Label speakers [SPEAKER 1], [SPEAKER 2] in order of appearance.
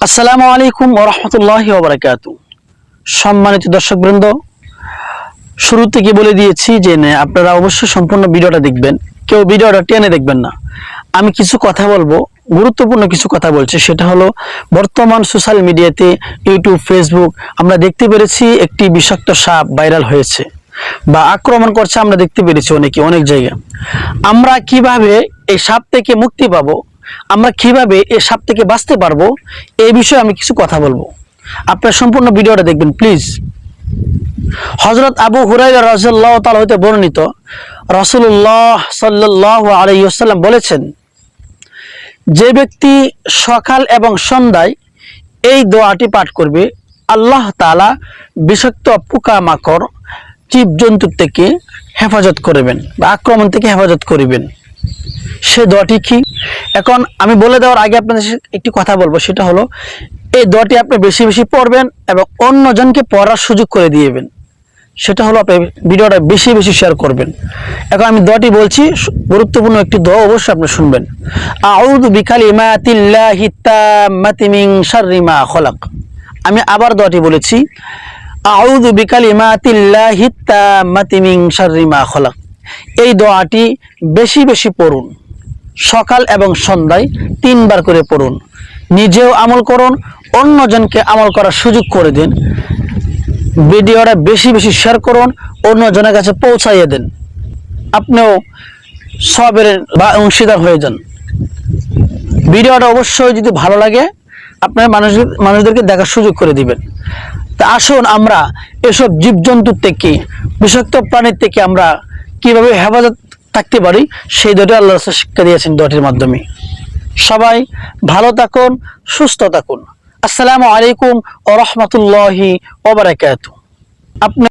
[SPEAKER 1] আসসালামু আলাইকুম ওয়া রাহমাতুল্লাহি ওয়া বারাকাতুহু। সম্মানিত দর্শকবৃন্দ, শুরু থেকে বলে দিয়েছি যে আপনারা অবশ্যই সম্পূর্ণ ভিডিওটা দেখবেন, কেউ ভিডিওটা টেনে দেখবেন না। আমি কিছু কথা বলবো, গুরুত্বপূর্ণ কিছু কথা বলছি। সেটা হলো, বর্তমান সোশ্যাল মিডিয়াতে ইউটিউব, ফেসবুক আমরা দেখতে পেরেছি একটি বিষাক্ত সাপ ভাইরাল হয়েছে বা আক্রমণ করছে, আমরা দেখতে পেরেছি অনেক জায়গায়। আমরা কিভাবে এই সাপ থেকে মুক্তি পাবো, আমরা কিভাবে এই সাপ থেকে বাঁচতে পারবো, এই বিষয়ে আমি কিছু কথা বলবো। আপনারা সম্পূর্ণ ভিডিওটা দেখবেন প্লিজ। হযরত আবু হুরায়রা রাদিয়াল্লাহু তাআলা হতে বর্ণিত, রাসূলুল্লাহ সাল্লাল্লাহু আলাইহি ওয়াসাল্লাম বলেছেন, যে ব্যক্তি সকাল এবং সন্ধ্যায় এই দোয়াটি পাঠ করবে, আল্লাহ তাআলা বিষাক্ত পোকামাকড়, জীবজন্তু থেকে হেফাজত করবেন বা আক্রমণ থেকে হেফাজত করবেন। সে দোয়াটি কি? এখন আমি বলে দেওয়ার আগে আপনাদের একটি কথা বলবো, সেটা হলো, এই দোয়াটি আপনি বেশি বেশি পড়বেন এবং অন্যজনকে পড়ার সুযোগ করে দিয়েবেন। সেটা হলো, আপনি ভিডিওটা বেশি বেশি শেয়ার করবেন। এখন আমি দোয়াটি বলছি, গুরুত্বপূর্ণ একটি দোয়া, অবশ্যই আপনি শুনবেন। আউযু বিকালিমাতিল্লাহি তাম্মাতি মিন শাররি মা খলাক। আমি আবার দোয়াটি বলেছি, আউযু বিকালিমাতিল্লাহি তাম্মাতি মিন শাররি মা খলাক। এই দোয়াটি বেশি বেশি পড়ুন, সকাল এবং সন্ধ্যায় 3 বার করে পড়ুন। নিজেও আমল করুন, অন্যজনকে আমল করার সুযোগ করে দিন। ভিডিওটা বেশি বেশি শেয়ার করুন, অন্যজনের কাছে পৌঁছাইয়ে দেন। আপনিও সবের বা অংশীদার হয়ে যান। ভিডিওটা অবশ্যই যদি ভালো লাগে, আপনার মানুষদেরকে দেখার সুযোগ করে দিবেন। তা আসুন, আমরা এসব জীবজন্তুর থেকে, বিষাক্ত প্রাণীর থেকে আমরা কিভাবে হেফাজত থাকতে পারি, সেই দোয়াটি আল্লাহ রাসূল শিক্ষা দিয়েছেন দোয়াটির মাধ্যমে। সবাই ভালো থাকুন, সুস্থ থাকুন। আসসালামু আলাইকুম ওয়া রাহমাতুল্লাহি ওয়া বারাকাতুহু। আপনি